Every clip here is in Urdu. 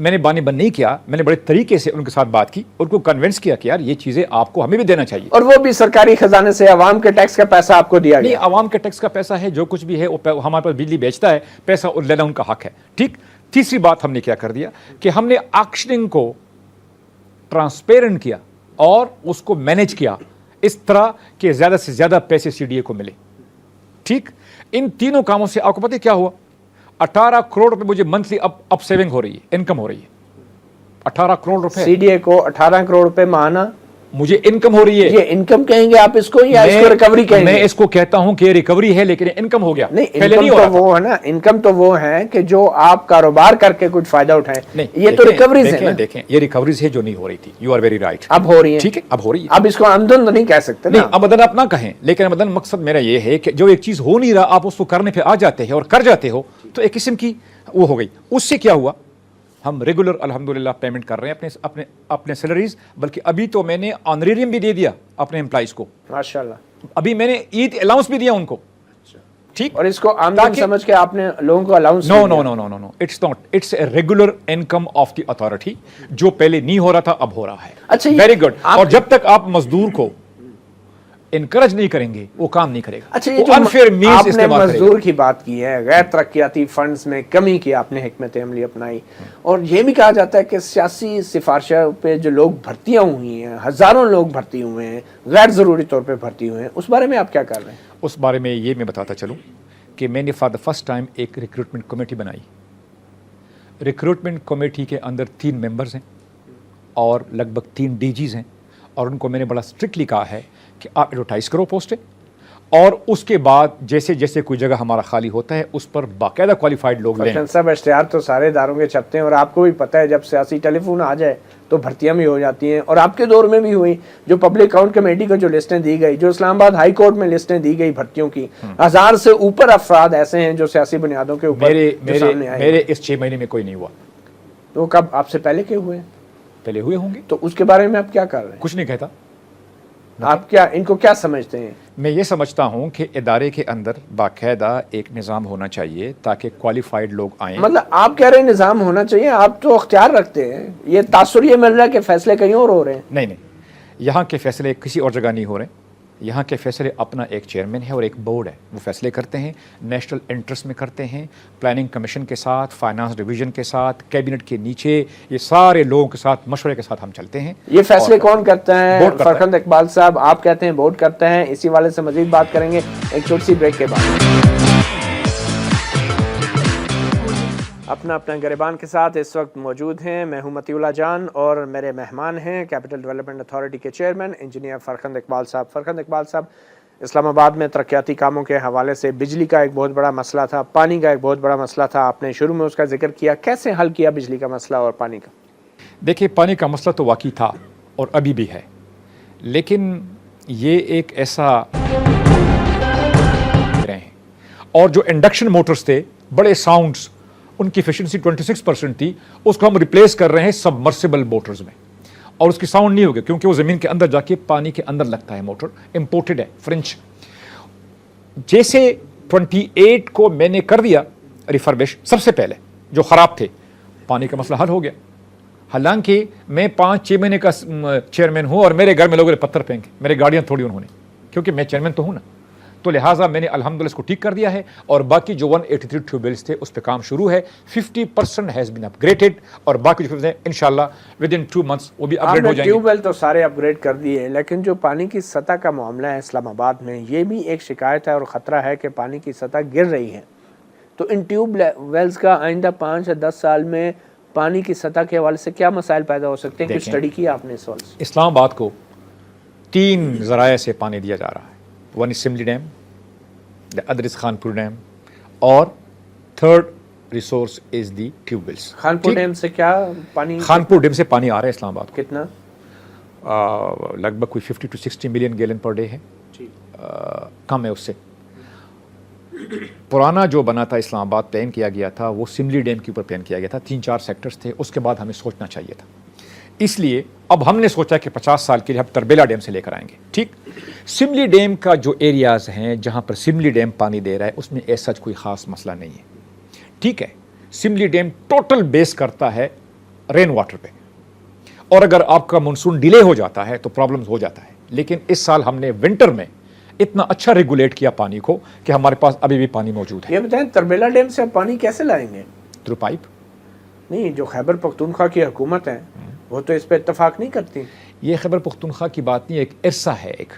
میں نے بانی بند نہیں کیا, میں نے بڑے طریقے سے ان کے ساتھ بات کی, ان کو کنونس کیا کہ یار یہ چیزیں آپ کو ہمیں بھی دینا چاہیے. اور وہ بھی سرکاری خزانے سے عوام کے ٹیکس کا پیسہ آپ کو دیا نہیں, گیا. عوام کے ٹیکس کا پیسہ ہے, جو کچھ بھی ہے وہ ہمارے پاس بجلی بیچتا ہے, پیسہ لینا ان کا حق ہے. ٹھیک. تیسری بات ہم نے کیا کر دیا کہ ہم نے آکشننگ کو ٹرانسپیرنٹ کیا اور اس کو مینیج کیا اس طرح کہ زیادہ سے زیادہ پیسے سی ڈی اے کو ملے. ٹھیک. ان تینوں کاموں سے آپ کو پتہ کیا ہوا, 18 کروڑ روپے مجھے منتھلی اب سیونگ ہو رہی ہے, انکم ہو رہی ہے. 18 کروڑ روپے سی ڈی اے کو 18 کروڑ روپے ماہانہ مجھے انکم ہو رہی ہے. یہ انکم کہیں گے آپ اس کو یا اس کو ریکوری کہیں گے؟ میں اس کو کہتا ہوں کہ یہ ریکوری ہے, لیکن انکم ہو گیا. نہیں, پہلے انکم نہیں ہو تو رہا تھا. وہ ہے نا, انکم تو وہ ہے کہ جو آپ کاروبار کر کے کچھ فائدہ اٹھائیں. نہیں, یہ تو ریکوریز ہے نا. دیکھیں یہ ریکوریز ہے جو نہیں ہو رہی تھی. You are very right. اب ہو رہی ہے. ٹھیک ہے, اب ہو رہی ہے. اب اس کو آمدن تو نہیں کہہ سکتے نا. نہیں, آمدن آپ نہ کہیں, لیکن آمدن مقصد میرا یہ ہے کہ جو ایک چیز ہو نہیں رہا آپ اس کو کرنے پہ آ جاتے ہیں اور کر جاتے ہو, تو ایک قسم کی وہ ہو گئی. اس سے کیا ہوا, ہم ریگولر الحمدللہ پیمنٹ کر رہے ہیں اپنے سیلریز, بلکہ ابھی تو میں نے آنریریم بھی دے دیا اپنے امپلائیز کو. ماشاءاللہ. ابھی میں نے عید الاؤنس بھی دیا ان کو. ٹھیک. اور اس کو آمدن سمجھ کے آپ نے لوگوں کو allowance no no no no no no it's not, it's a regular income of the authority, جو پہلے نہیں ہو رہا تھا اب ہو رہا ہے. اچھا, ویری گڈ. اور جب تک آپ مزدور کو انکریج نہیں کریں گے وہ کام نہیں کرے گا. اچھا, یہ جو آپ نے مزدور کی بات کی ہے, غیر ترقیاتی فنڈز میں کمی کی آپ نے حکمت عملی اپنائی, اور یہ بھی کہا جاتا ہے کہ سیاسی سفارشوں پہ جو لوگ بھرتیاں ہوئی ہیں, ہزاروں لوگ بھرتی ہوئے ہیں, غیر ضروری طور پہ بھرتی ہوئے ہیں, اس بارے میں آپ کیا کر رہے ہیں؟ اس بارے میں یہ میں بتاتا چلوں کہ میں نے فار دا فرسٹ ٹائم ایک ریکروٹمنٹ کمیٹی بنائی. ریکروٹمنٹ کمیٹی کے اندر 3 ممبرز ہیں اور لگ بھگ 3 ڈی جیز ہیں, اور ان کو میں نے بڑا اسٹرکٹلی کہا ہے کہ آپ ایڈورٹائز کرو پوسٹیں, اور اس کے بعد جیسے جیسے کوئی جگہ ہمارا خالی ہوتا ہے اس پر باقاعدہ کوالیفائڈ لوگ لیں. صاحب, اشتہار تو سارے اداروں کے چھپتے ہیں, اور آپ کو بھی پتہ ہے جب سیاسی ٹیلی فون آ جائے تو بھرتیاں بھی ہو جاتی ہیں, اور آپ کے دور میں بھی ہوئی. جو پبلک اکاؤنٹ کمیٹی کو جو لسٹیں دی گئی, جو اسلام آباد ہائی کورٹ میں لسٹیں دی گئی بھرتیوں کی, 1000 سے اوپر افراد ایسے ہیں جو سیاسی بنیادوں کے اوپر سامنے آئے. میرے اس 6 مہینے میں کوئی نہیں ہوا. تو کب آپ سے پہلے کے ہوئے؟ پہلے ہوئے ہوں گے. تو اس کے بارے میں آپ کیا کر رہے ہیں؟ کچھ نہیں کہتا. آپ کیا ان کو کیا سمجھتے ہیں؟ میں یہ سمجھتا ہوں کہ ادارے کے اندر باقاعدہ ایک نظام ہونا چاہیے تاکہ کوالیفائڈ لوگ آئیں. مطلب آپ کہہ رہے ہیں نظام ہونا چاہیے, آپ تو اختیار رکھتے ہیں, یہ تاثر یہ مل رہا ہے کہ فیصلے کہیں اور ہو رہے ہیں. نہیں, یہاں کے فیصلے کسی اور جگہ نہیں ہو رہے. یہاں کے فیصلے اپنا ایک چیئرمین ہے اور ایک بورڈ ہے, وہ فیصلے کرتے ہیں, نیشنل انٹرسٹ میں کرتے ہیں, پلاننگ کمیشن کے ساتھ, فائنانس ڈویژن کے ساتھ, کیبنٹ کے نیچے, یہ سارے لوگوں کے ساتھ مشورے کے ساتھ ہم چلتے ہیں. یہ فیصلے کون کرتا ہے؟ فرخند اقبال صاحب, آپ کہتے ہیں بورڈ کرتا ہے. اسی والے سے مزید بات کریں گے ایک چھوٹی سی بریک کے بعد. اپنا گریبان کے ساتھ اس وقت موجود ہیں. میں ہوں مطیع اللہ جان, اور میرے مہمان ہیں کیپٹل ڈیولپمنٹ اتھارٹی کے چیئرمین انجینئر فرخند اقبال صاحب. فرخند اقبال صاحب, اسلام آباد میں ترقیاتی کاموں کے حوالے سے بجلی کا ایک بہت بڑا مسئلہ تھا, پانی کا ایک بہت بڑا مسئلہ تھا, آپ نے شروع میں اس کا ذکر کیا. کیسے حل کیا بجلی کا مسئلہ اور پانی کا؟ دیکھیے, پانی کا مسئلہ تو واقعی تھا اور ابھی بھی ہے, لیکن یہ ایک ایسا رہے ہیں, اور جو انڈکشن موٹرز تھے بڑے ساؤنڈز, ان کی ایفیشنسی 26% تھی, اس کو ہم ریپلیس کر رہے ہیں سبمرسیبل موٹرز میں, اور اس کی ساؤنڈ نہیں ہوگی کیونکہ وہ زمین کے اندر جا کے پانی کے اندر لگتا ہے. موٹر امپورٹڈ ہے, فرنچ. جیسے 28 کو میں نے کر دیا ریفربش, سب سے پہلے جو خراب تھے, پانی کا مسئلہ حل ہو گیا. حالانکہ میں 5-6 مہینے کا چیئرمین ہوں اور میرے گھر میں لوگوں نے پتھر پھینکے, میرے گاڑیاں تھوڑی انہوں نے, کیونکہ میں چیئرمین تو ہوں نا, تو لہٰذا میں نے الحمدللہ اس کو ٹھیک کر دیا ہے, اور باقی جو 183 ٹیوب ویلز تھے اس پہ کام شروع ہے. 50% ہیز بین اپ گریڈڈ, اور باقی جو ہیں انشاءاللہ ود ان 2 months وہ بھی اپ گریڈ ہو جائیں گے. ٹیوب ویل تو سارے اپ گریڈ کر دیے, لیکن جو پانی کی سطح کا معاملہ ہے اسلام آباد میں, یہ بھی ایک شکایت ہے اور خطرہ ہے کہ پانی کی سطح گر رہی ہے. تو ان ٹیوب ویلز کا آئندہ 5 یا 10 سال میں پانی کی سطح کے حوالے سے کیا مسائل پیدا ہو سکتے ہیں؟ کچھ اسٹڈی کیا آپ نے اس وقت؟ اسلام آباد کو 3 ذرائع سے پانی دیا جا رہا ہے. 1 is Simly dam, the other is Khanpur dam, اور 3rd resource is the tube wells. Khanpur dam سے کیا پانی؟ خانپور ڈیم سے پانی آ رہا ہے اسلام آباد کو. کتنا؟ لگ بھگ کوئی 50 to 60 million gallon per day ہے, کم ہے اس سے. پرانا جو بنا تھا اسلام آباد پلان کیا گیا تھا وہ سملی ڈیم کے اوپر پلان کیا گیا تھا. 3-4 سیکٹرز تھے, اس کے بعد ہمیں سوچنا چاہیے تھا. اس لیے اب ہم نے سوچا کہ 50 سال کے لیے ہم تربیلا ڈیم سے لے کر آئیں گے. ٹھیک. سملی ڈیم کا جو ایریاز ہیں جہاں پر سملی ڈیم پانی دے رہا ہے اس میں ایسا کوئی خاص مسئلہ نہیں ہے. ٹھیک ہے, سملی ڈیم ٹوٹل بیس کرتا ہے رین واٹر پہ. اور اگر آپ کا مانسون ڈیلے ہو جاتا ہے تو پرابلمز ہو جاتا ہے. لیکن اس سال ہم نے ونٹر میں اتنا اچھا ریگولیٹ کیا پانی کو کہ ہمارے پاس ابھی بھی پانی موجود ہے. یہ بتائیں تربیلا ڈیم سے آپ پانی کیسے لائیں گے؟ Through pipe. نہیں، جو خیبر پختونخوا کی حکومت ہے وہ تو اس پہ اتفاق نہیں کرتی. یہ خیبر پختونخوا کی بات نہیں، ایک عرصہ ہے، ایک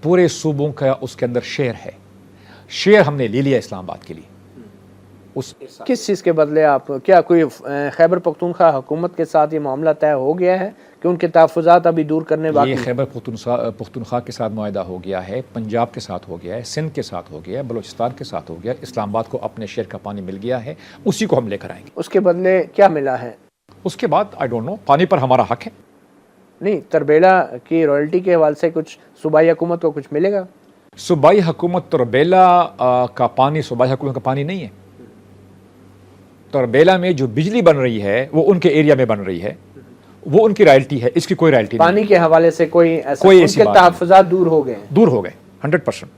پورے صوبوں کا اس کے اندر شیئر ہے. شیئر ہم نے لے لیا اسلام آباد کے لیے. کس چیز کے بدلے آپ کیا کوئی خیبر پختونخوا حکومت کے ساتھ یہ معاملہ طے ہو گیا ہے کہ ان کے تحفظات ابھی دور کرنے باقی؟ یہ خیبر پختونخوا کے ساتھ معاہدہ ہو گیا ہے، پنجاب کے ساتھ ہو گیا ہے، سندھ کے ساتھ ہو گیا ہے، بلوچستان کے ساتھ ہو گیا ہے. اسلام آباد کو اپنے شیئر کا پانی مل گیا ہے، اسی کو ہم لے کر آئیں گے. اس کے بدلے کیا ملا ہے؟ اس کے بعد آئی ڈونٹ نو، پانی پر ہمارا حق ہے. نہیں، تربیلا کی رائلٹی کے حوالے سے کچھ صوبائی حکومت کو کچھ ملے گا؟ صوبائی حکومت تربیلا کا پانی صوبائی حکومت کا پانی نہیں ہے. تربیلا میں جو بجلی بن رہی ہے وہ ان کے ایریا میں بن رہی ہے، وہ ان کی رائلٹی ہے، اس کی کوئی رائلٹی نہیں. پانی کے حوالے سے کوئی ایسی بات تحفظات دور ہو گئے ہیں؟ دور ہو گئے 100%.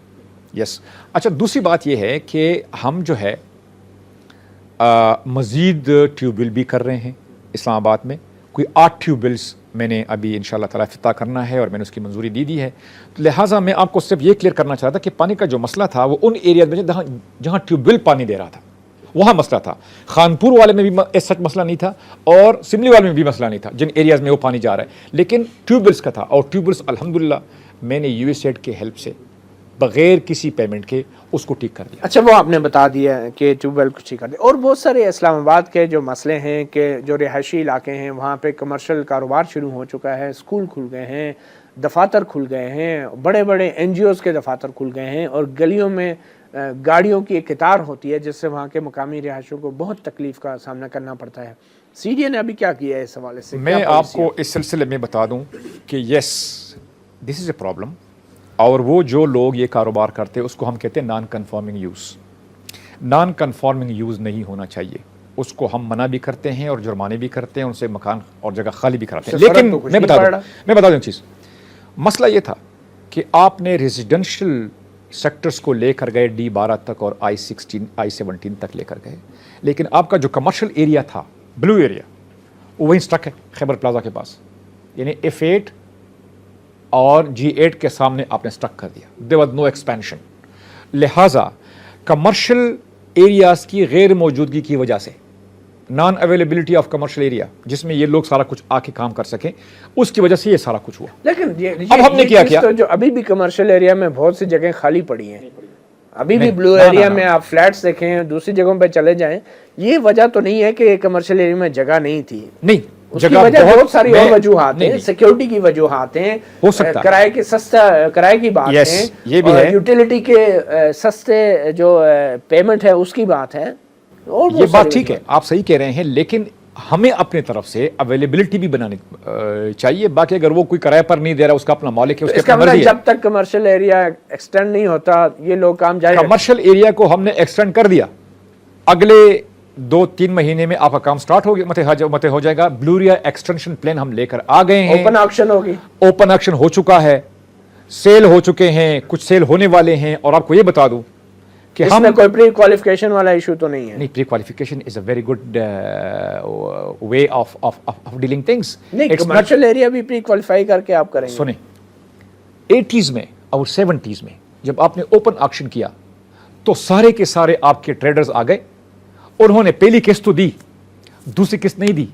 یس. اچھا، دوسری بات یہ ہے کہ ہم جو ہے مزید ٹیوب ویل بھی کر رہے ہیں اسلام آباد میں. کوئی 8 ٹیوب ویلس میں نے ابھی انشاءاللہ تعالیٰ افتتاح کرنا ہے اور میں نے اس کی منظوری دی ہے. لہٰذا میں آپ کو صرف یہ کلیئر کرنا چاہتا کہ پانی کا جو مسئلہ تھا وہ ان ایریاز میں جہاں ٹیوب ویل پانی دے رہا تھا وہاں مسئلہ تھا. خانپور والے میں بھی سچ مسئلہ نہیں تھا اور سملی والے میں بھی مسئلہ نہیں تھا جن ایریاز میں وہ پانی جا رہا ہے، لیکن ٹیوب ویلس کا تھا. اور ٹیوب ویلس الحمدللہ میں نے یو ایس ایڈ کے ہیلپ سے بغیر کسی پیمنٹ کے اس کو ٹھیک کر دیا. اچھا، وہ آپ نے بتا دیا کہ ٹیوب ویل کو ٹھیک کر دیا. اور بہت سارے اسلام آباد کے جو مسئلے ہیں کہ جو رہائشی علاقے ہیں وہاں پہ کمرشل کاروبار شروع ہو چکا ہے، اسکول کھل گئے ہیں، دفاتر کھل گئے ہیں، بڑے بڑے این جی اوز کے دفاتر کھل گئے ہیں، اور گلیوں میں گاڑیوں کی ایک قطار ہوتی ہے جس سے وہاں کے مقامی رہائشیوں کو بہت تکلیف کا سامنا کرنا پڑتا ہے. سی ڈی اے نے ابھی کیا کیا ہے اس حوالے سے؟ میں آپ کو اس سلسلے میں بتا دوں کہ یس دس از اے پرابلم. اور وہ جو لوگ یہ کاروبار کرتے ہیں اس کو ہم کہتے ہیں naan conforming use. Naan conforming use نہیں ہونا چاہیے. اس کو ہم منع بھی کرتے ہیں اور جرمانے بھی کرتے ہیں، ان سے مکان اور جگہ خالی بھی کراتے ہیں. لیکن میں بتا دوں ایک چیز. مسئلہ یہ تھا کہ آپ نے ریزیڈنشل سیکٹرز کو لے کر گئے D12 تک اور I16 I17 تک لے کر گئے، لیکن آپ کا جو کمرشل ایریا تھا بلو ایریا وہ وہیں سٹک ہے خیبر پلازا کے پاس. یعنی F8 اور G8 کے سامنے آپ نے سٹک کر دیا. there was no expansion. لہٰذا کمرشل ایریاز کی غیر موجودگی کی وجہ سے non availability of commercial area جس میں یہ لوگ سارا کچھ آ کے کام کر سکیں، اس کی وجہ سے یہ سارا کچھ ہوا. لیکن اب ہم نے کیا جو ابھی بھی کمرشل ایریا میں بہت سی جگہیں خالی پڑی ہیں، ابھی بھی بلو ایریا میں آپ فلیٹس دیکھیں، دوسری جگہوں پہ چلے جائیں، یہ وجہ تو نہیں ہے کہ کمرشل ایریا میں جگہ نہیں تھی. نہیں، اس کی وجہ بہت ساری اور وجوہات ہیں. سیکیورٹی کی وجوہات ہیں، ہو سکتا ہے کرائے کے سستا کرائے کی بات ہے، یہ بھی ہے، یوٹیلیٹی کے سستے جو پیمنٹ ہے اس کی بات ہے. یہ بات ٹھیک ہے، آپ صحیح کہہ رہے ہیں، لیکن ہمیں اپنے طرف سے اویلیبلٹی بھی بنانی چاہیے. باقی اگر وہ کوئی کرایہ پر نہیں دے رہا، اس کا اپنا مالک ہے، اس کی مرضی ہے. جب تک کمرشل ایریا ایکسٹینڈ نہیں ہوتا یہ لوگ کام جاری. کمرشل ایریا کو ہم نے ایکسٹینڈ کر دیا، اگلے 2-3 مہینے میں آپ کا کام سٹارٹ مت ہو جائے گا. بلو ایریا ایکسٹینشن پلان ہم لے کر آ گئے ہیں. اوپن آکشن ہوگی، اوپن آکشن ہو چکا ہے، سیل ہو چکے ہیں، کچھ سیل ہونے والے ہیں. اور آپ کو یہ بتا دوں کہ اس میں کوئی پری کوالیفیکیشن والا ایشو تو نہیں ہے. نہیں، prequalification is a very good way of dealing things. نہیں، کمرشل ایریا بھی پری کوالیفائی کر کے آپ کریں گے. سنیں، 80s میں اور 70s میں جب آپ نے اوپن آکشن کیا تو سارے کے سارے آپ کے ٹریڈرز آ گئے، انہوں نے پہلی قسط تو دی، دوسری قسط نہیں دی،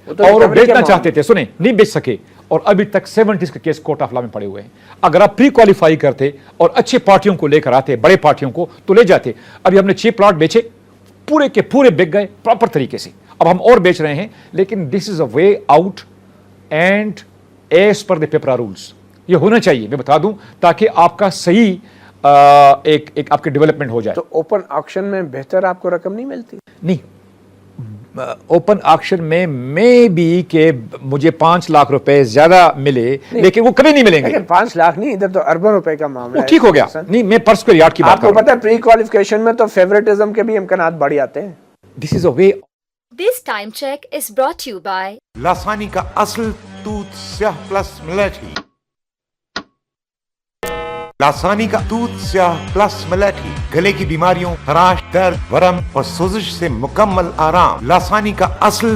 اور وہ بیچنا چاہتے تھے، سنیں، نہیں بیچ سکے. اور ابھی تک 70s کے کیس کورٹ آف لا میں پڑے ہوئے ہیں. اگر آپ پری کوالیفائی کرتے اور اچھے پارٹیوں کو لے کر آتے، بڑے پارٹیوں کو، تو لے جاتے. ابھی ہم نے 6 پلاٹ بیچے، پورے کے پورے بک گئے پراپر طریقے سے. اب ہم اور بیچ رہے ہیں، لیکن this is a way out and as per the PPRA rules. یہ ہونا چاہیے، میں بتا دوں، تاکہ آپ کا صحیح ایک آپ کے ڈیولپمنٹ ہو جائے. تو اوپن آکشن میں بہتر آپ کو رقم نہیں ملتی؟ نہیں، اوپن آکشن میں بھی کہ مجھے 5 لاکھ روپے زیادہ ملے، لیکن وہ کبھی نہیں ملیں گے. 5 لاکھ نہیں، ادھر تو اربوں روپے کا معاملہ ہے. ٹھیک ہو گیا. نہیں، میں پر اسکوائر یارڈ کی بات کر رہا ہوں. آپ کو پتہ ہے پری کوالیفیکیشن میں تو فیوریٹزم کے بھی امکانات بڑھ جاتے ہیں. دس is a way. This time check is brought to you by لاسانی کا اصل دودھ سیاہ پلس ملیٹھی. لاسانی کا دودھ سیاہ پلس ملیٹھی گلے کی بیماریوں، خراش، درد، ورم اور سوزش سے مکمل آرام. لاسانی کا اصل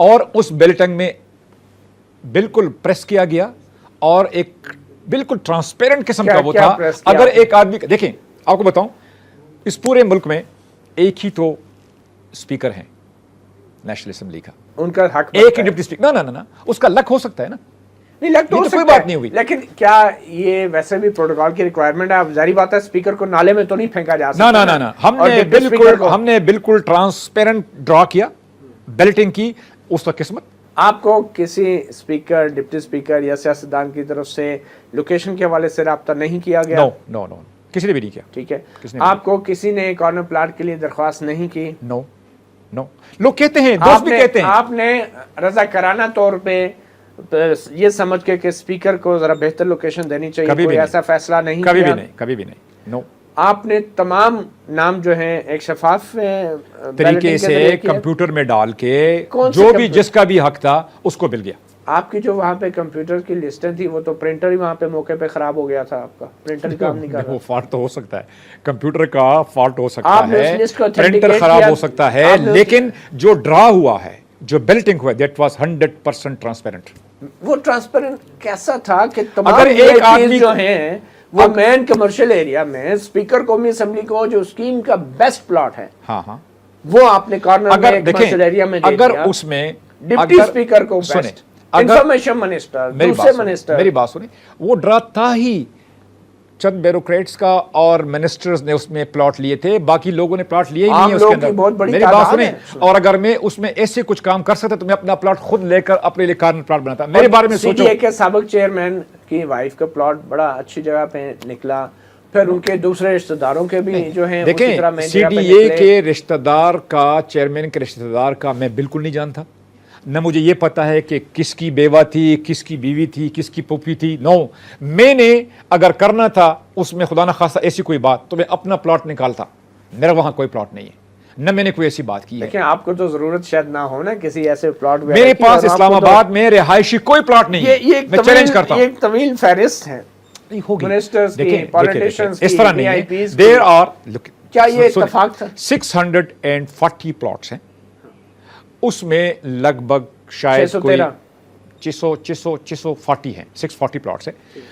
اور اس بیلٹنگ میں بالکل پریس کیا گیا اور ایک بالکل ٹرانسپیرنٹ قسم کا وہ تھا. اگر ایک آدمی دیکھیں آپ کو بتاؤں اس پورے ملک میں ایک ہی تو اسپیکر ہیں نیشنل اسمبلی کا, ان کا حق ایک ہی ڈپٹی اسپیکر. نہ اس کا لک ہو سکتا ہے نا, نہیں لگ تو کوئی بات نہیں ہوئی. لیکن کیا یہ ویسے بھی پروٹوکول کی ریکوائرمنٹ ہے؟ اب ظاہری بات ہے اسپیکر کو نالے میں تو نہیں پھینکا جا سکتا. نہ ہم نے بالکل ٹرانسپیرنٹ ڈرا کیا, بیلٹنگ کی, اس کا قسمت. آپ کو کسی اسپیکر, ڈپٹی اسپیکر یا سیاستدان کی طرف سے لوکیشن کے حوالے سے رابطہ نہیں کیا گیا؟ نو کسی نے بھی نہیں کیا. ٹھیک ہے. آپ کو کسی نے کارنر پلاٹ کے لیے درخواست نہیں کی؟ نو لوگ کہتے ہیں, دوست بھی کہتے ہیں. آپ نے رضاکارانہ طور پہ یہ سمجھ کے کہ اسپیکر کو ذرا بہتر لوکیشن دینی چاہیے, کوئی ایسا فیصلہ نہیں کیا؟ کبھی بھی نہیں. نو. آپ نے تمام نام جو ہیں ایک شفاف طریقے سے کمپیوٹر میں ڈال کے جو بھی جس کا بھی حق تھا اس کو مل گیا. آپ کی جو وہاں پہ کمپیوٹر کی لسٹیں تھی وہ تو پرنٹر ہی وہاں پہ موقع پہ خراب ہو گیا تھا, آپ کا پرنٹر کام نہیں کر رہا. وہ فالٹ تو ہو سکتا ہے, کمپیوٹر کا فالٹ ہو سکتا ہے, پرنٹر پرنٹر خراب ہو سکتا ہے, لیکن جو ڈرا ہوا ہے, جو بیلٹنگ ہوا, دیٹ واز 100% ٹرانسپیرنٹ. وہ ٹرانسپیرنٹ کیسا تھا کہ تمام اگر ایک آدمی جو ہیں وہ مین کمرشل ایریا میں اسپیکر قومی اسمبلی کو جو اسکیم کا بیسٹ پلاٹ ہے, ہاں وہ آپ نے کارنر میں کمرشل ایریا میں دے دیا. اگر اس میں ڈپٹی اسپیکر کو بیسٹ, انفارمیشن منسٹر, دوسرے منسٹر. میری بات سنیں, وہ ڈرا تھا ہی چند بیوروکریٹس کا اور منسٹرز نے اس میں پلاٹ لیے تھے, باقی لوگوں نے پلاٹ لیے ہی نہیں ہے اس کے اندر. میری بات سنیں, اور اگر میں اس میں ایسے کچھ کام کر سکتا تو میں اپنا پلاٹ خود لے کر اپنے لیے کارنر پلاٹ بناتا. میرے بارے میں سوچو, CDA کے سابق چیئرمین کی وائف کا پلاٹ بڑا اچھی جگہ پہ نکلا, پھر ان کے دوسرے رشتہ داروں کے بھی جو ہیں دیکھیں, CDA کے رشتہ دار کا, چیئرمین کے رشتہ دار کا میں بالکل نہیں جانتا, نہ مجھے یہ پتا ہے کہ کس کی بیوہ تھی, کس کی بیوی تھی, کس کی پھوپھی تھی. نو, میں نے اگر کرنا تھا اس میں خدا نہ خواستہ ایسی کوئی بات تو میں اپنا پلاٹ نکالتا. میرا وہاں کوئی پلاٹ نہیں ہے, نہ میں نے کوئی ایسی بات کی ہے. لیکن آپ کو تو ضرورت شاید نہ ہو نا کسی ایسے پلاٹ. میرے پاس اسلام آباد میں رہائشی کوئی پلاٹ نہیں ہے, میں چیلنج کرتا ہوں. یہ ایک طویل فہرست ہے منسٹرز کی, پولیٹیشنز کی, اس طرح نہیں ہے. دیر آر, کیا یہ اتفاق تھا؟ 640 پلاٹس ہیں, اس میں لگ بھگ شاید کوئی 640 ہیں, 640 پلاٹس ہیں.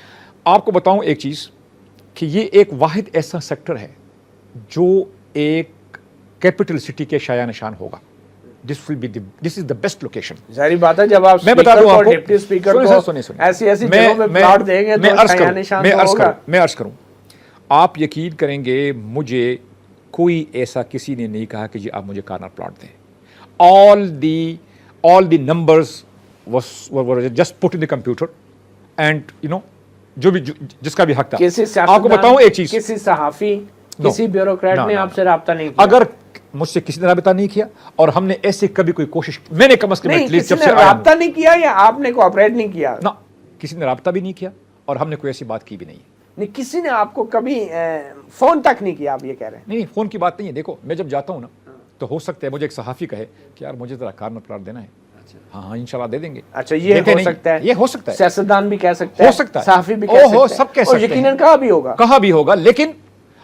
آپ کو بتاؤں ایک چیز کہ یہ ایک واحد ایسا سیکٹر ہے جو ایک کیپٹل سٹی کے شایع نشان ہوگا. This is the best location. ظاہری بات ہے جب آپ میں بتا دوں آپ کو, ڈپٹی اسپیکر کو ایسی جگہوں میں پلاٹ دیں گے تو شایع نشان تو ہوگا. میں عرض کروں, آپ یقین کریں گے مجھے کوئی ایسا کسی نے نہیں کہا کہ جی آپ مجھے کارنر پلاٹ دیں. all the numbers were just put in the computer and جو بھی جس کا بھی حق تھا. آپ کو بتاؤں ایک چیز, کسی صحافی, کسی بیوروکریٹ نے آپ سے رابطہ نہیں کیا؟ اگر مجھ سے کسی نے رابطہ نہیں کیا, اور ہم نے ایسے کبھی کوئی کوشش, میں نے کم از کم کسی نے رابطہ نہیں کیا یا آپ نے کوآپریٹ نہیں کیا؟ نہ, کسی نے رابطہ بھی نہیں کیا اور ہم نے کوئی ایسی بات کی بھی نہیں. نہیں, کسی نے آپ کو کبھی فون تک نہیں کیا, آپ یہ کہہ رہے ہیں؟ نہیں, فون کی بات نہیں ہے. دیکھو, میں جب جاتا ہوں نا تو ہو سکتا ہے مجھے ایک صحافی کہے کہ یار مجھے ذرا کارنر پلاٹ دینا ہے. ہاں انشاءاللہ دے دیں گے. اچھا, یہ ہو سکتا ہے, یہ ہو سکتا ہے, سیاستدان بھی کہہ سکتا ہے, ہو سکتا ہے, صحافی بھی کہہ سکتا ہے, سب کہہ سکتے ہیں, یقیناً کہا بھی ہوگا, لیکن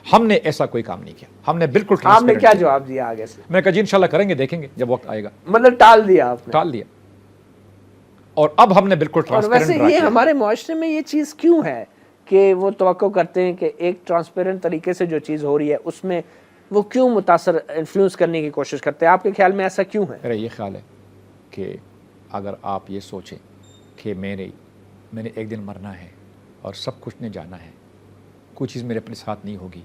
ہم نے ایسا کوئی کام نہیں کیا. ہم نے بالکل آپ نے کیا جواب دیا آگے سے؟ میں کہا جی انشاءاللہ کریں گے, دیکھیں گے جب وقت آئے گا. مطلب ٹال دیا آپ نے؟ ٹال دیا. اور اب ہم نے بالکل ٹرانسپیرنٹ. اور ویسے یہ ہمارے معاشرے میں یہ چیز کیوں ہے کہ وہ توقع کرتے ہیں کہ ایک ٹرانسپیرنٹ طریقے سے جو چیز ہو رہی ہے اس میں وہ کیوں متاثر, انفلوئنس کرنے کی کوشش کرتے ہیں؟ آپ کے خیال میں ایسا کیوں ہے؟ میرا یہ خیال ہے کہ اگر آپ یہ سوچیں کہ میں نے ایک دن مرنا ہے اور سب کچھ نے جانا ہے, کوئی چیز میرے اپنے ساتھ نہیں ہوگی,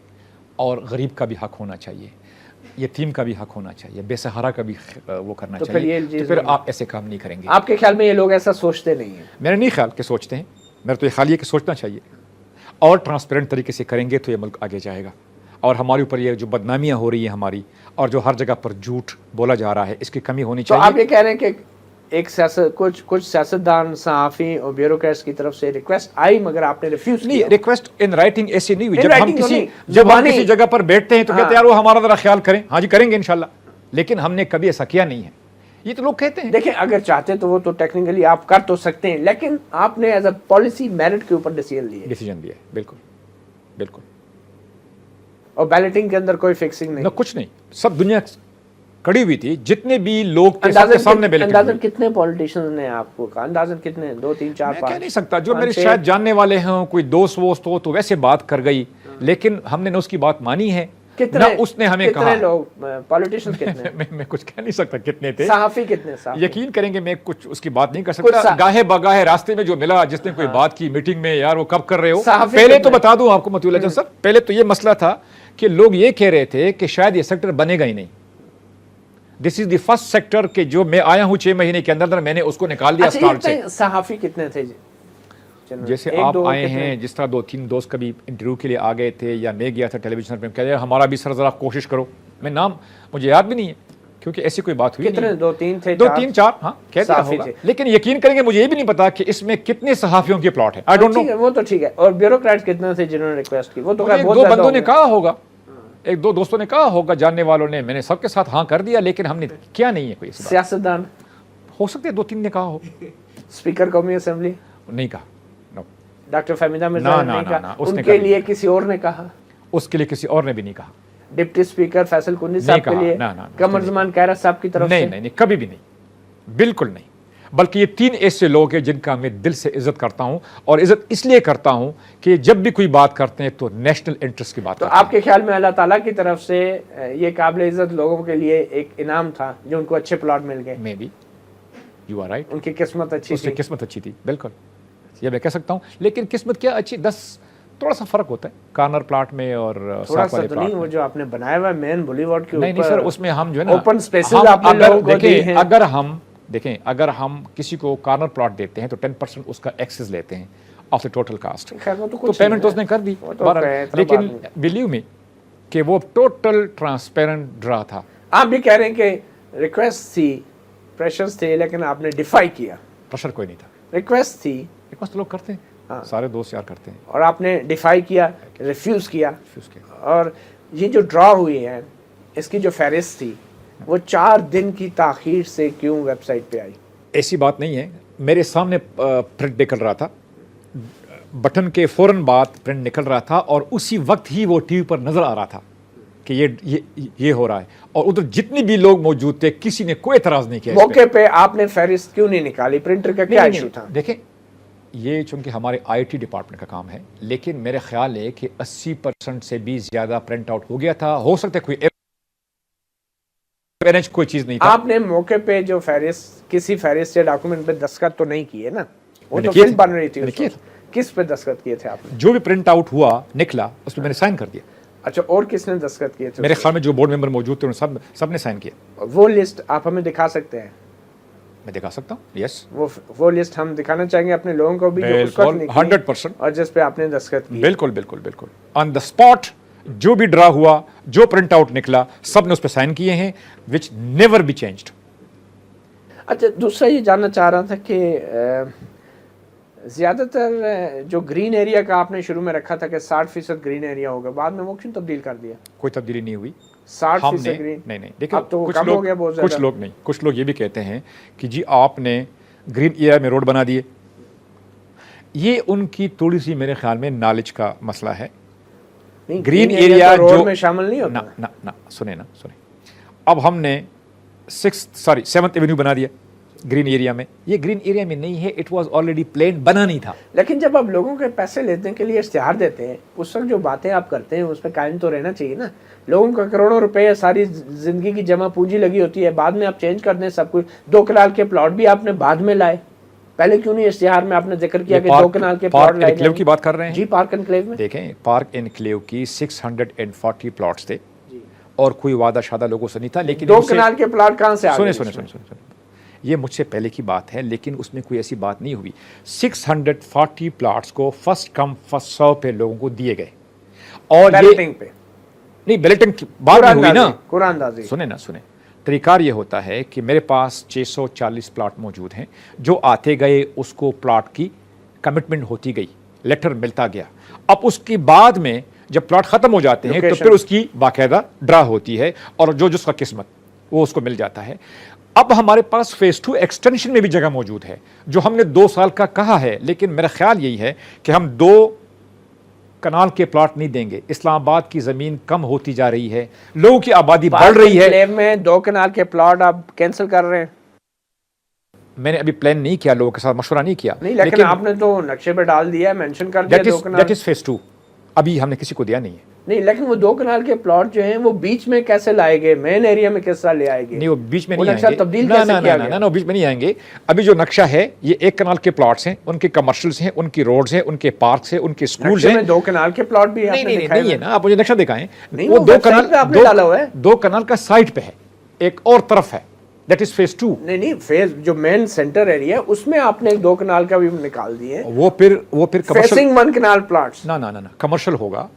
اور غریب کا بھی حق ہونا چاہیے, یتیم کا بھی حق ہونا چاہیے, بے سہارا کا بھی وہ کرنا چاہیے, تو پھر آپ ایسے کام نہیں کریں گے. آپ کے خیال میں یہ لوگ ایسا سوچتے نہیں ہیں؟ میرا نہیں خیال کہ سوچتے ہیں, میرا تو یہ خیال ہے کہ سوچنا چاہیے, اور ٹرانسپیرنٹ طریقے سے کریں گے تو یہ ملک آگے جائے گا. اور ہمارے اوپر یہ جو بدنامیاں ہو رہی ہیں ہماری, اور جو ہر جگہ پر جھوٹ بولا جا رہا ہے, اس کی کمی ہونی چاہیے. تو آپ یہ کہہ رہے ہیں کہ ایک کچھ سیاستدان, صحافی اور بیوروکریٹس کی طرف سے ریکویسٹ آئی مگر آپ نے ریفیوز کیا؟ نہیں, ریکویسٹ ان رائٹنگ ایسی نہیں ہوئی. جب ہم کسی جگہ پر بیٹھتے ہیں تو کہتے ہیں یار وہ ہمارا ذرا خیال کریں. ہاں جی کریں گے انشاءاللہ, لیکن ہم نے کبھی ایسا کیا نہیں ہے. یہ تو لوگ کہتے ہیں. دیکھیں, اگر چاہتے تو وہ تو ٹیکنیکلی آپ کر تو سکتے ہیں, لیکن آپ نے ایز اے پالیسی میرٹ کے اوپر ڈیسیجن لیا. بالکل بالکل. اور بیلٹنگ کے اندر کوئی فکسنگ نہیں, کچھ نہیں, سب دنیا کڑی ہوئی تھی. جتنے بھی لوگ تھے سب کے سامنے بیل کٹی اندازن ہوئی. کتنے پولیٹیشنز نے آپ کو کہا؟ اندازن کتنے؟ 2 3 4 میں 5 کہہ نہیں سکتا. جو میرے شاید جاننے والے ہیں, کوئی دوست ووست ہو تو ویسے بات کر گئی, لیکن ہم نے نہ اس کی بات مانی ہے نہ اس نے ہمیں کہا. کتنے لوگ پولیٹیشنز کتنے؟ میں کچھ کہہ نہیں سکتا کتنے تھے. صحافی کتنے؟ صحافی یقین کریں گے میں کچھ اس کی بات نہیں کر سکتا. گاہے بگاہے راستے میں جو ملا, جس نے کوئی بات کی میٹنگ میں, یار وہ کب کر رہے ہو. پہلے تو بتا دوں آپ کو مطیع اللہ جان صاحب, پہلے تو یہ مسئلہ تھا کہ لوگ یہ کہہ رہے تھے کہ شاید یہ سیکٹر بنے گا ہی نہیں. دس از دی فرسٹ سیکٹر کہ جو میں آیا ہوں 6 مہینے کے اندر میں نے اس کو نکال دیا اسٹارٹ سے. صحافی کتنے تھے جی؟ جیسے آپ آئے ہیں, جس طرح 2-3 دوست کبھی انٹرویو کے لیے آ گئے تھے, یا میں گیا تھا ٹیلی ویژن پہ, کہہ رہے ہمارا بھی سر ذرا کوشش کرو. میں نام مجھے یاد بھی نہیں ہے کیونکہ ایسی کوئی بات ہوئی کتنے؟ 2 3 تھے, 2 3 4 ہاں کہہ دیا ہوگا. لیکن یقین کریں گے مجھے یہ بھی نہیں پتا کہ اس میں کتنے صحافیوں کے پلاٹ ہیں. I don't know. وہ تو ٹھیک ہے. اور بیوروکریٹ کتنے تھے جنہوں نے ریکویسٹ کی؟ وہ تو ایک دو بندوں نے کہا ہوگا, 1-2 دوستوں نے کہا ہوگا, جاننے والوں نے. میں نے سب کے ساتھ ہاں کر دیا, لیکن ہم نے کیا نہیں ہے کوئی. سیاستدان ہو سکتے 2-3 نے کہا ہو. اسپیکر قومی اسمبلی نہیں کہا. ڈاکٹر فہمیدہ مرزا نے نہیں کہا. اس ان کے لیے کسی اور نے کہا. اس کے لیے کسی اور نے بھی نہیں کہا. ڈپٹی اسپیکر فیصل کنی صاحب کے لیے, قمر زمان کیرا صاحب کی طرف سے نہیں, کبھی بھی نہیں, بالکل نہیں. بلکہ یہ 3 ایسے لوگ ہیں جن کا میں دل سے عزت کرتا ہوں, اور عزت اس لیے کرتا ہوں کہ جب بھی کوئی بات کرتے ہیں تو نیشنل انٹرسٹ کی بات تو کرتے ہیں. آپ کے خیال میں اللہ تعالیٰ کی طرف سے یہ قابل عزت لوگوں کے لیے ایک انعام تھا جو ان کو اچھے پلاٹ مل گئے؟ میں بھی, یو آر رائٹ, ان کی قسمت اچھی اس تھی. کی قسمت اچھی تھی, بالکل یہ میں کہہ سکتا ہوں. لیکن قسمت کیا اچھی, 10 تھوڑا سا فرق ہوتا ہے کارنر پلاٹ میں اور ساتھ والے پلاٹ میں. وہ جو آپ نے بنایا ہوا ہے مین بولی وارڈ کے اوپر, نہیں سر, اس میں ہم جو ہے نا اوپن سپیسز آپ نے لوگوں کو دی ہیں. اگر ہم کسی کو کارنر پلاٹ دیتے ہیں تو 10% اس کا ایکسس لیتے ہیں آف دا ٹوٹل کاسٹ. تو پیمنٹ اس نے کر دی, لیکن بلیو می کہ وہ ٹوٹل ٹرانسپیرنٹ ڈرا تھا. آپ بھی کہہ رہے ہیں کہ ریکویسٹ تھی, پریشرز تھے, لیکن آپ نے ڈیفائی کیا. پریشر کوئی نہیں تھا, ریکویسٹ تھی, ریکویسٹ لوگ کرتے ہیں, سارے دوست یار کرتے ہیں, اور آپ نے ڈیفائی کیا, ریفیوز کیا. اور یہ جو ڈرا ہوئی ہے, اس کی جو فہرست تھی وہ 4 دن کی تاخیر سے کیوں ویب سائٹ پہ آئی؟ ایسی بات نہیں ہے. میرے سامنے پرنٹ نکل رہا تھا, بٹن کے فوراً بعد پرنٹ نکل رہا تھا, اور اسی وقت ہی وہ ٹی وی پر نظر آ رہا تھا کہ یہ ہو رہا ہے. اور ادھر جتنے بھی لوگ موجود تھے کسی نے کوئی اعتراض نہیں کیا. موقع پہ آپ نے فہرست کیوں نہیں نکالی؟ پرنٹر کا کیا ایشو تھا؟ دیکھیں, یہ چونکہ ہمارے IT ڈپارٹمنٹ کا کام ہے, لیکن میرے خیال ہے کہ 80% سے بھی زیادہ پرنٹ آؤٹ ہو گیا تھا. ہو سکتا ہے کوئی کوئی چیز نہیں تھا. آپ نے موقع پہ جو فہرست, کسی فہرست یا ڈاکومنٹ پہ دستخط تو نہیں کیے نا؟ وہ تو فلم بن رہی تھی. کس پہ دستخط کیے تھے آپ نے؟ جو بھی پرنٹ آؤٹ ہوا نکلا اس پہ میں نے سائن کر دیا. اچھا, اور کس نے دستخط کیے تھے؟ میرے خیال میں جو بورڈ ممبر موجود تھے انہوں سب نے سائن کیا. وہ لسٹ آپ ہمیں دکھا سکتے ہیں؟ میں دکھا سکتا ہوں, یس. وہ لسٹ ہم دکھانا چاہیں گے اپنے لوگوں کو بھی, جو اس وقت نکلی 100%, اور جس پہ آپ نے دستخط کیے. بالکل بالکل بالکل آن دا اسپاٹ. جو بھی ڈرا ہوا, جو پرنٹ آؤٹ نکلا, سب نے اس پہ سائن کیے ہیں, وچ نیور بی چینجڈ. اچھا, دوسرا یہ جاننا چاہ رہا تھا کہ زیادہ تر جو گرین ایریا کا آپ نے شروع میں رکھا تھا کہ 60% گرین ایریا ہوگا, بعد میں وہ کیوں تبدیل کر دیا؟ کوئی تبدیلی نہیں ہوئی. 60% گرین نہیں دیکھیں, اب تو کم ہو گیا بہت زیادہ. کچھ لوگ یہ بھی کہتے ہیں کہ جی آپ نے گرین ایریا میں روڈ بنا دیے. یہ ان کی تھوڑی سی میرے خیال میں نالج کا مسئلہ ہے. گرین ایریا روڈ میں شامل نہیں ہوتا. نہ سنیں. اب ہم نے 7th ایونیو بنا دیا گرین ایریا میں. یہ گرین ایریا میں نہیں ہے, اٹ واز آلریڈی پلان, بنا نہیں تھا. لیکن جب آپ لوگوں کے پیسے لینے کے لیے اشتہار دیتے ہیں, اس وقت جو باتیں آپ کرتے ہیں اس پہ قائم تو رہنا چاہیے نا. لوگوں کا کروڑوں روپے, ساری زندگی کی جمع پونجی لگی ہوتی ہے, بعد میں آپ چینج کر دیں سب کچھ. 2 کنال کے پلاٹ بھی آپ نے بعد میں لائے, پہلے کیوں نہیں اشتہار میں آپ نے ذکر کیا کہ 2 کنال کے پلاٹ لائے؟ انکلیو کی بات کر رہے ہیں جی, پارک انکلیو میں. دیکھیں, پارک انکلیو کی 640 پلاٹس تھے, اور کوئی وعدہ شادہ لوگوں سے نہیں تھا. لیکن 2 کنال کے پلاٹ کہاں سے آ گئے؟ سنیں, یہ مجھ سے پہلے کی بات ہے, لیکن اس میں کوئی ایسی بات نہیں ہوئی. 640 پلاٹس کو فرسٹ کم فرسٹ سرو پہ لوگوں کو دیے گئے. اور بیلٹنگ پہ نہیں, بیلٹنگ بعد میں ہوئی نا. قرآن دازی. سنیں. طریقہ یہ ہوتا ہے کہ میرے پاس 640 پلاٹ موجود ہیں, جو آتے گئے اس کو پلاٹ کی کمٹمنٹ ہوتی گئی, لیٹر ملتا گیا. اب اس کے بعد میں جب پلاٹ ختم ہو جاتے ہیں تو پھر اس کی باقاعدہ ڈرا ہوتی ہے, اور جو جس کا قسمت وہ اس کو مل جاتا ہے. اب ہمارے پاس فیز 2 ایکسٹینشن میں بھی جگہ موجود ہے, جو ہم نے 2 سال کا کہا ہے, لیکن میرا خیال یہی ہے کہ ہم 2 کنال کے پلاٹ نہیں دیں گے. اسلام آباد کی زمین کم ہوتی جا رہی ہے, لوگوں کی آبادی بڑھ رہی ہے. انکلیو میں 2 کنال کے پلاٹ آپ کینسل کر رہے ہیں. میں نے ابھی پلان نہیں کیا, لوگوں کے ساتھ مشورہ نہیں کیا, نہیں لیکن آپ نے تو نقشے پہ ڈال دیا ہے, مینشن کر دیا 2 کنال. That is phase 2. ابھی ہم نے کسی کو دیا نہیں ہے. نہیں لیکن وہ 2 کنال کے پلاٹ جو ہیں وہ بیچ میں کیسے لائے گئے, مین ایریا میں کس طرح لے آئے گے؟ نہیں, وہ بیچ میں وہ نہیں نقشہ آئیں گے. تبدیل کیسے کیا گیا؟ نہ بیچ میں نہیں آئیں گے. ابھی جو نقشہ ہے یہ 1 کنال کے پلاٹس ہیں, ان کے کمرشلز ہیں, ان کی روڈز ہیں, ان کے پارکس ہیں, ان کے اسکولز ہیں. 2 کنال کے پلاٹ بھی نہیں ہے نا, آپ مجھے نقشہ دکھائیں. وہ 2 کنال آپ نے ڈالا ہوا ہے, 2 کنال کا سائٹ پہ ہے, ایک اور طرف ہے, دیٹ از فیز 2. نہیں فیز جو مین سینٹر ایریا ہے اس میں آپ نے 2 کنال کا بھی نکال دیے. وہ پھر کمرشل, فیسنگ 1 کنال پلاٹس. نہ کمرشل ہوگا,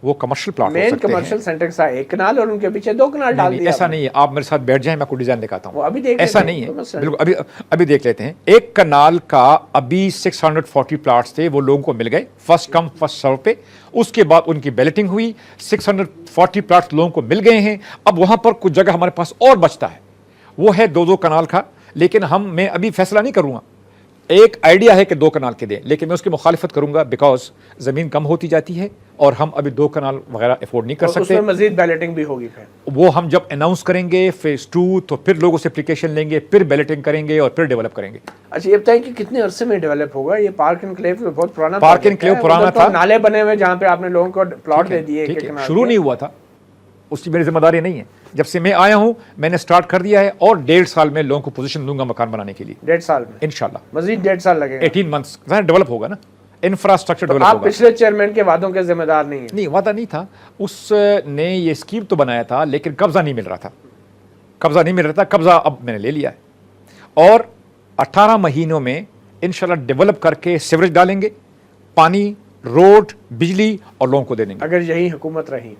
وہ کمرشل پلاٹ ہو مین سکتے ہیں. کمرشل سینٹر کے ساتھ 1 کنال اور ان کے پیچھے 2 کنال ڈال دیا. ایسا نہیں ہے, آپ میرے ساتھ بیٹھ جائیں, میں آپ کو ڈیزائن دکھاتا وہ ہوں. ابھی دیکھ ایسا نہیں ہے بالکل. ابھی دیکھ لیتے ہیں. 1 کنال کا ابھی 640 پلاٹس تھے, وہ لوگوں کو مل گئے فرسٹ کم فرسٹ سرو پہ. اس کے بعد ان کی بیلٹنگ ہوئی, 640 پلاٹس لوگوں کو مل گئے ہیں. اب وہاں پر کچھ جگہ ہمارے پاس اور بچتا ہے, وہ ہے 2 کنال کا. لیکن میں ابھی فیصلہ نہیں کروں گا. ایک آئیڈیا ہے کہ 2 کنال کے دیں, لیکن میں اس کی مخالفت کروں گا بیکاز زمین کم ہوتی جاتی ہے اور ہم ابھی 2 کنال وغیرہ افورڈ نہیں کر سکتے. اس میں مزید بیلٹنگ بھی ہوگی. پھر وہ ہم جب اناؤنس کریں گے فیز 2 تو پھر لوگوں سے اپلیکیشن لیں گے, پھر بیلٹنگ کریں گے اور پھر ڈیولپ کریں گے. اچھا یہ بتائیں کہ کتنے عرصے میں ڈیولپ ہوگا یہ پارک انکلیو؟ بہت پرانا پارک انکلیو پرانا تھا, نالے بنے ہوئے جہاں پہ آپ نے لوگوں کو پلاٹ دے دیے. شروع نہیں ہوا تھا, اس کی میری ذمہ داری نہیں ہے. جب سے میں آیا ہوں میں نے سٹارٹ کر دیا ہے, اور 1.5 سال میں لوگوں کو پوزیشن دوں گا مکان بنانے کے لیے. 1.5 سال میں انشاءاللہ مزید 1.5 سال لگے گا. 18 منتھس ڈیولپ ہوگا نا, انفراسٹرکچر ڈیولپ ہوگا. آپ پچھلے چیئرمین کے وعدوں کے ذمہ دار نہیں ہیں. نہیں, وعدہ نہیں تھا, اس نے یہ اسکیم تو بنایا تھا لیکن قبضہ نہیں مل رہا تھا. قبضہ اب میں نے لے لیا ہے, اور 18 مہینوں میں انشاءاللہ ڈیولپ کر کے سیوریج ڈالیں گے, پانی, روڈ, بجلی اور لوگوں کو دے دیں گے. اگر یہی حکومت رہی.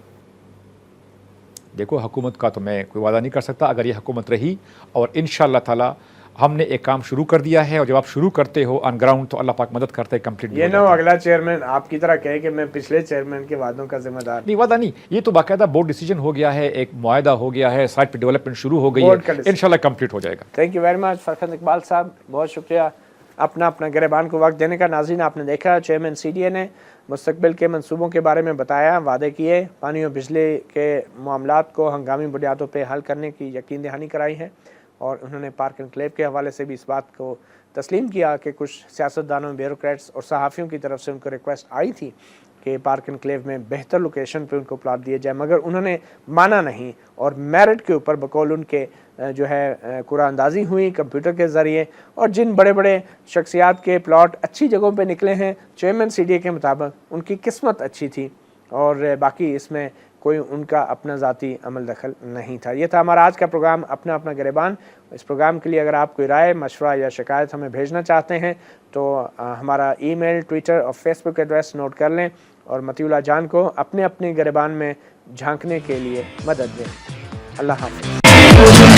دیکھو حکومت کا تو میں کوئی وعدہ نہیں کر سکتا. اگر یہ حکومت رہی, اور انشاءاللہ تعالی ہم نے ایک کام شروع کر دیا ہے, اور جب آپ شروع کرتے ہو آن گراؤنڈ تو اللہ پاک مدد کرتا ہے, کمپلیٹ. یہ نہ ہو اگلا چیئرمین آپ کی طرح کہے کہ میں پچھلے چیئرمین کے وعدوں کا ذمہ دار. نہیں, وعدہ نہیں, یہ تو باقاعدہ بورڈ ڈیسیجن ہو گیا ہے, ایک معاہدہ ہو گیا ہے, سائٹ پہ ڈیولپمنٹ شروع ہو گئی ہے, انشاءاللہ کمپلیٹ ہو جائے گا. Thank you very much Farkhand Iqbal sahib, بہت شکریہ اپنا گریبان کو وقت دینے کا. ناظرین آپ نے دیکھا چیئرمین سی ڈی اے نے مستقبل کے منصوبوں کے بارے میں بتایا, وعدے کیے, پانی اور بجلی کے معاملات کو ہنگامی بنیادوں پہ حل کرنے کی یقین دہانی کرائی ہے, اور انہوں نے پارک انکلیو کے حوالے سے بھی اس بات کو تسلیم کیا کہ کچھ سیاستدانوں, بیوروکریٹس اور صحافیوں کی طرف سے ان کو ریکویسٹ آئی تھی کہ پارک انکلیو میں بہتر لوکیشن پہ ان کو پلاٹ دیے جائے, مگر انہوں نے مانا نہیں, اور میرٹ کے اوپر بقول ان کے جو ہے قرعہ اندازی ہوئی کمپیوٹر کے ذریعے, اور جن بڑے بڑے شخصیات کے پلاٹ اچھی جگہوں پہ نکلے ہیں چیئرمین سی ڈی اے کے مطابق ان کی قسمت اچھی تھی, اور باقی اس میں کوئی ان کا اپنا ذاتی عمل دخل نہیں تھا. یہ تھا ہمارا آج کا پروگرام اپنا گریبان. اس پروگرام کے لیے اگر آپ کوئی رائے, مشورہ یا شکایت ہمیں بھیجنا چاہتے ہیں تو ہمارا ای میل, ٹویٹر اور فیس بک ایڈریس نوٹ کر لیں, اور متی اللہ جان کو اپنے گریبان میں جھانکنے کے لیے مدد دیں. اللہ حافظ.